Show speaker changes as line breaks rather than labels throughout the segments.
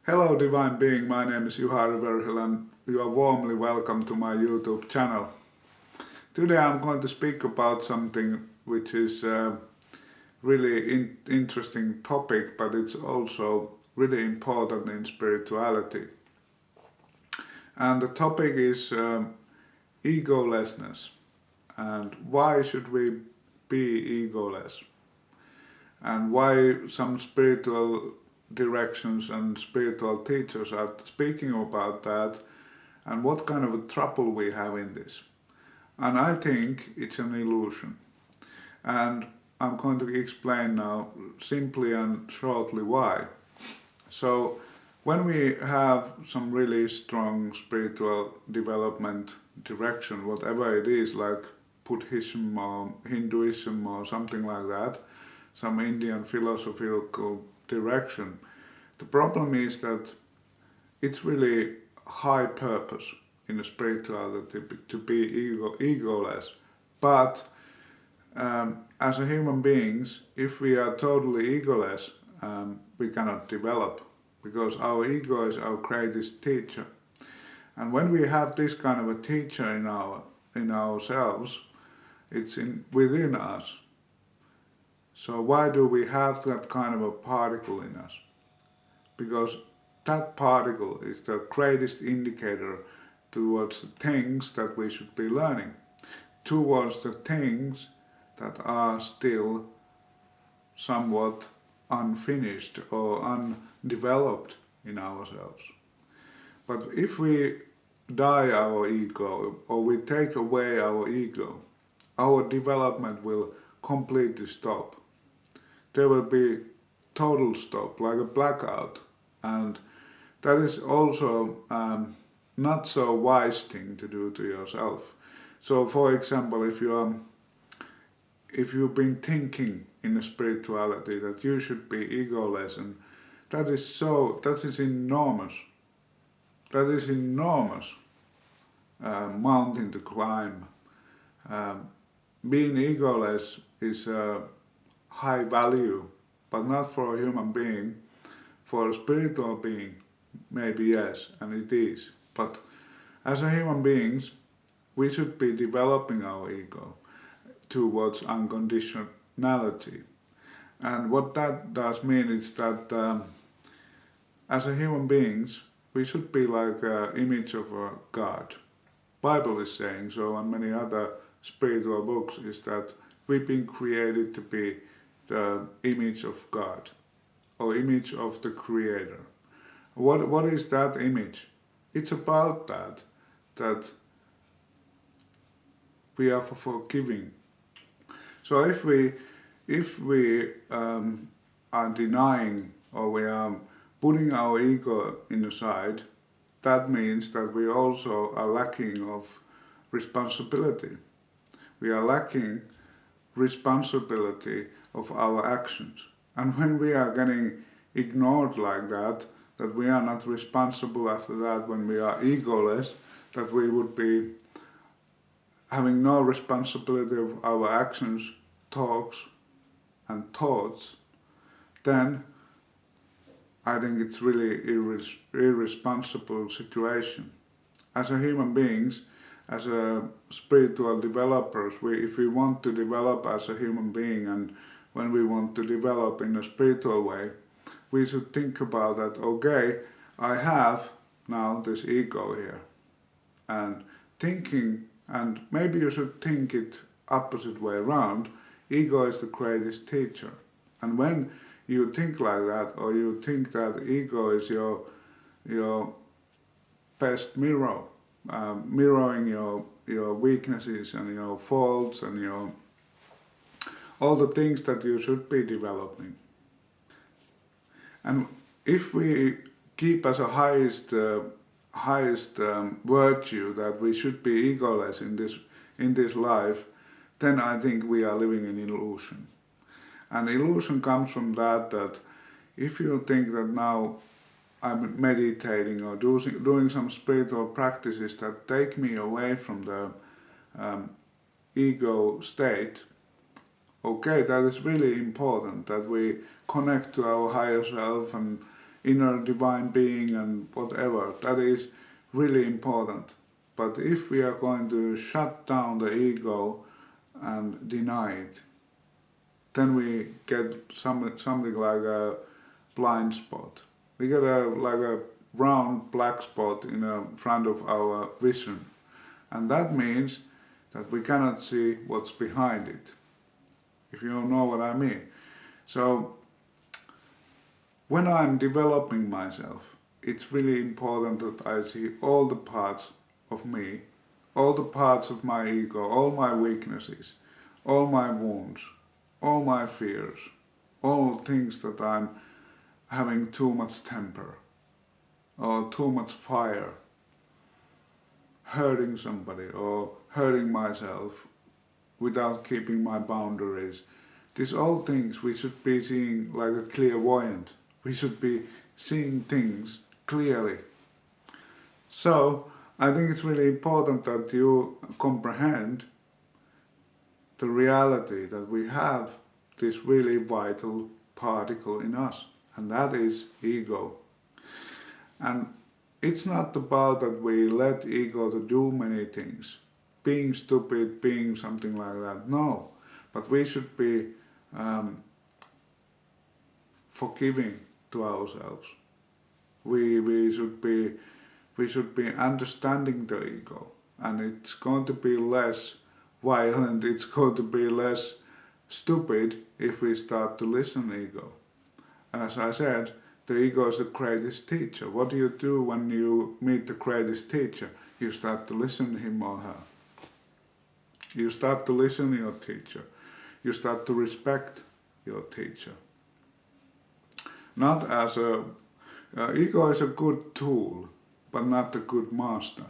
Hello Divine Being, my name is Juha Riverhill and you are warmly welcome to my YouTube channel. Today I'm going to speak about something which is a really interesting topic, but it's also really important in spirituality. And the topic is egolessness, and why should we be egoless, and why some spiritual directions and spiritual teachers are speaking about that, and what kind of a trouble we have in this. And I think it's an illusion. And I'm going to explain now simply and shortly why. So, when we have some really strong spiritual development direction, whatever it is, like Buddhism or Hinduism or something like that, some Indian philosophical direction, the problem is that it's really high purpose in the spirituality to be egoless. But as a human beings, if we are totally egoless, we cannot develop because our ego is our greatest teacher. And when we have this kind of a teacher in ourselves, it's within us. So why do we have that kind of a particle in us? Because that particle is the greatest indicator towards the things that we should be learning, towards the things that are still somewhat unfinished or undeveloped in ourselves. But if we die our ego or we take away our ego, our development will completely stop. There will be total stop, like a blackout, and that is also not so wise thing to do to yourself. So, for example, if you've been thinking in a spirituality that you should be egoless, and that is enormous. That is enormous mountain to climb. Being egoless is a high value, but not for a human being. For a spiritual being, maybe yes, and it is. But as a human beings, we should be developing our ego towards unconditionality. And what that does mean is that as a human beings, we should be like an image of a God. Bible is saying so, and many other spiritual books is that we've been created to be the image of God or image of the Creator. What is that image? It's about that we are forgiving. So if we are denying or we are putting our ego in the side, that means that we also are lacking of responsibility. We are lacking responsibility of our actions. And when we are getting ignored like that we are not responsible after that, when we are egoless, that we would be having no responsibility of our actions, talks, and thoughts, then I think it's really irresponsible situation. As a human beings, as a spiritual developers, if we want to develop as a human being, and when we want to develop in a spiritual way, we should think about that, okay, I have now this ego here. And thinking, and maybe you should think it opposite way around, ego is the greatest teacher. And when you think like that, or you think that ego is your best mirror, mirroring your weaknesses and your faults and all the things that you should be developing. And if we keep as a highest virtue that we should be egoless in this life, then I think we are living in illusion. And illusion comes from that if you think that now I'm meditating or doing some spiritual practices that take me away from the ego state, okay, that is really important that we connect to our higher self and inner divine being and whatever. That is really important. But if we are going to shut down the ego and deny it, then we get something like a blind spot. We get like a round black spot in front of our vision. And that means that we cannot see what's behind it, if you don't know what I mean. So when I'm developing myself, it's really important that I see all the parts of me, all the parts of my ego, all my weaknesses, all my wounds, all my fears, all things that I'm having too much temper or too much fire, hurting somebody or hurting myself without keeping my boundaries. These all things we should be seeing like a clairvoyant. We should be seeing things clearly. So I think it's really important that you comprehend the reality that we have this really vital particle in us, and that is ego. And it's not about that we let ego to do many things, being stupid, being something like that. No, but we should be forgiving to ourselves. We should be understanding the ego, and it's going to be less violent. It's going to be less stupid if we start to listen to ego. As I said, the ego is the greatest teacher. What do you do when you meet the greatest teacher? You start to listen to him or her. You start to listen to your teacher. You start to respect your teacher. Not as ego is a good tool, but not a good master.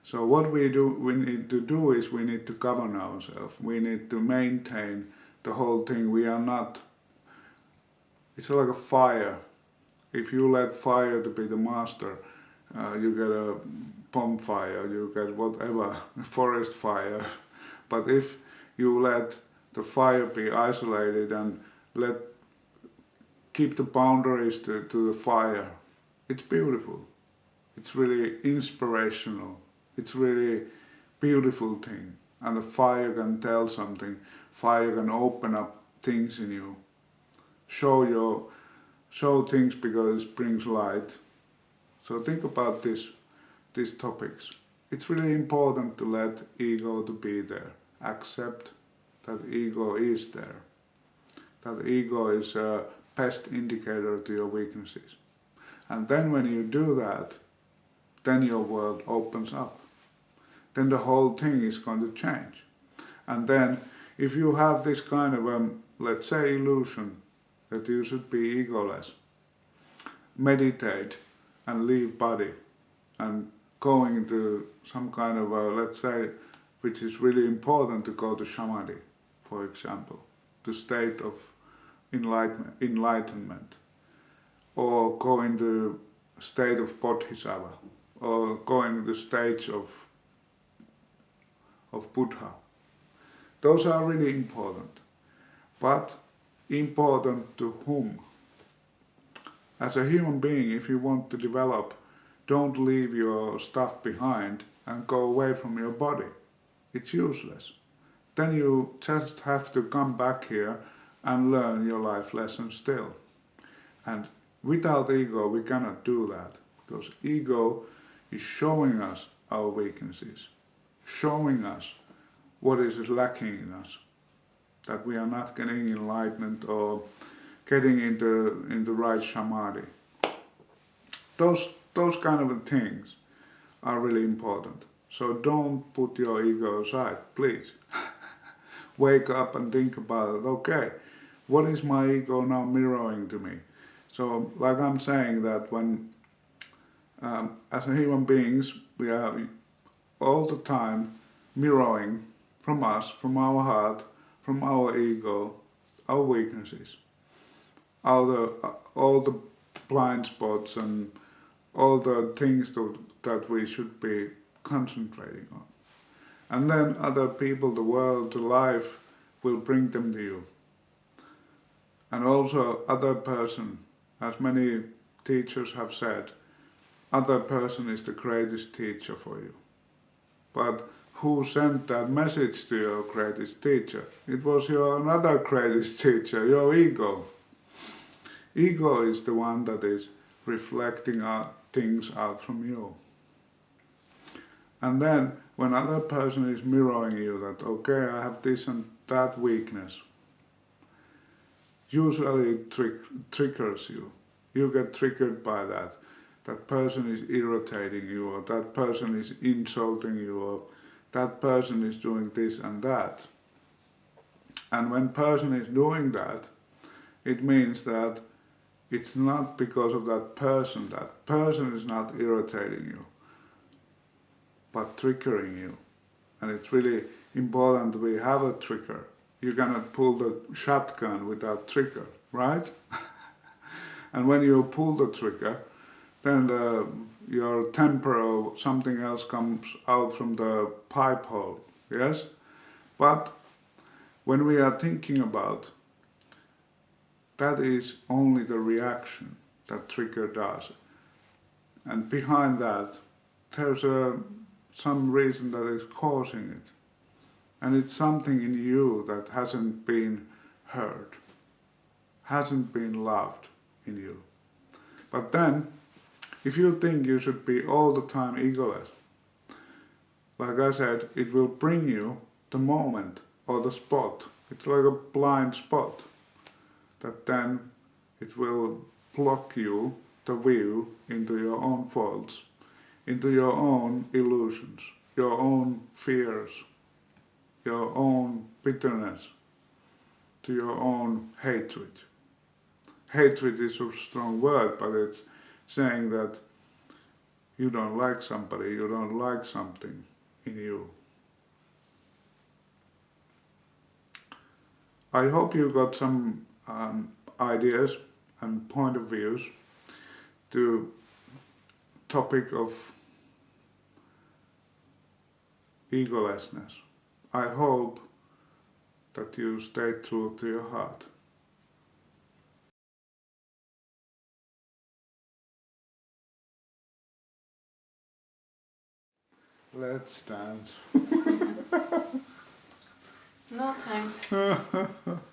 So what we need to do is we need to govern ourselves. We need to maintain the whole thing. We are not, it's like a fire. If you let fire to be the master, you get a bonfire, you get whatever, a forest fire. But if you let the fire be isolated and keep the boundaries to the fire, it's beautiful. It's really inspirational. It's really beautiful thing. And the fire can tell something. Fire can open up things in you. Show things because it brings light. So think about these topics. It's really important to let ego to be there. Accept that ego is there. That ego is a best indicator to your weaknesses. And then when you do that, then your world opens up. Then the whole thing is going to change. And then if you have this kind of, let's say, illusion that you should be egoless, meditate and leave body and going into some kind of, let's say, which is really important to go to samadhi, for example, the state of enlightenment, or go into state of bodhisattva, or going to the stage of Buddha. Those are really important. But important to whom? As a human being, if you want to develop, don't leave your stuff behind and go away from your body. It's useless. Then you just have to come back here and learn your life lesson still. And without ego, we cannot do that, because ego is showing us our weaknesses, showing us what is lacking in us, that we are not getting enlightenment or getting into right samadhi. Those kind of things are really important. So don't put your ego aside, please. Wake up and think about it. Okay, what is my ego now mirroring to me? So, like I'm saying, that when, as a human beings, we are all the time mirroring from us, from our heart, from our ego, our weaknesses, all the blind spots and all the things that we should be concentrating on. And then other people, the world, the life will bring them to you. And also other person has many teachers have said, other person is the greatest teacher for you. But who sent that message to your greatest teacher? It was your another greatest teacher, your ego. Ego is the one that is reflecting things out from you. And then when other person is mirroring you that, okay, I have this and that weakness, usually it triggers you. You get triggered by that. That person is irritating you, or that person is insulting you, or that person is doing this and that. And when person is doing that, it means that it's not because of that person is not irritating you, but triggering you. And it's really important we have a trigger. You cannot pull the shotgun without trigger, right? And when you pull the trigger, then your temper or something else comes out from the pipe hole, yes? But when we are thinking about, that is only the reaction that trigger does. And behind that, there's some reason that is causing it. And it's something in you that hasn't been heard, hasn't been loved in you. But then, if you think you should be all the time egoless, like I said, it will bring you the moment or the spot. It's like a blind spot that then it will block you the view into your own faults, into your own illusions, your own fears, your own bitterness, to your own hatred. Hatred is a strong word, but it's saying that you don't like somebody, you don't like something in you. I hope you got some ideas and point of views to topic of egolessness. I hope that you stay true to your heart. Let's dance.
No thanks.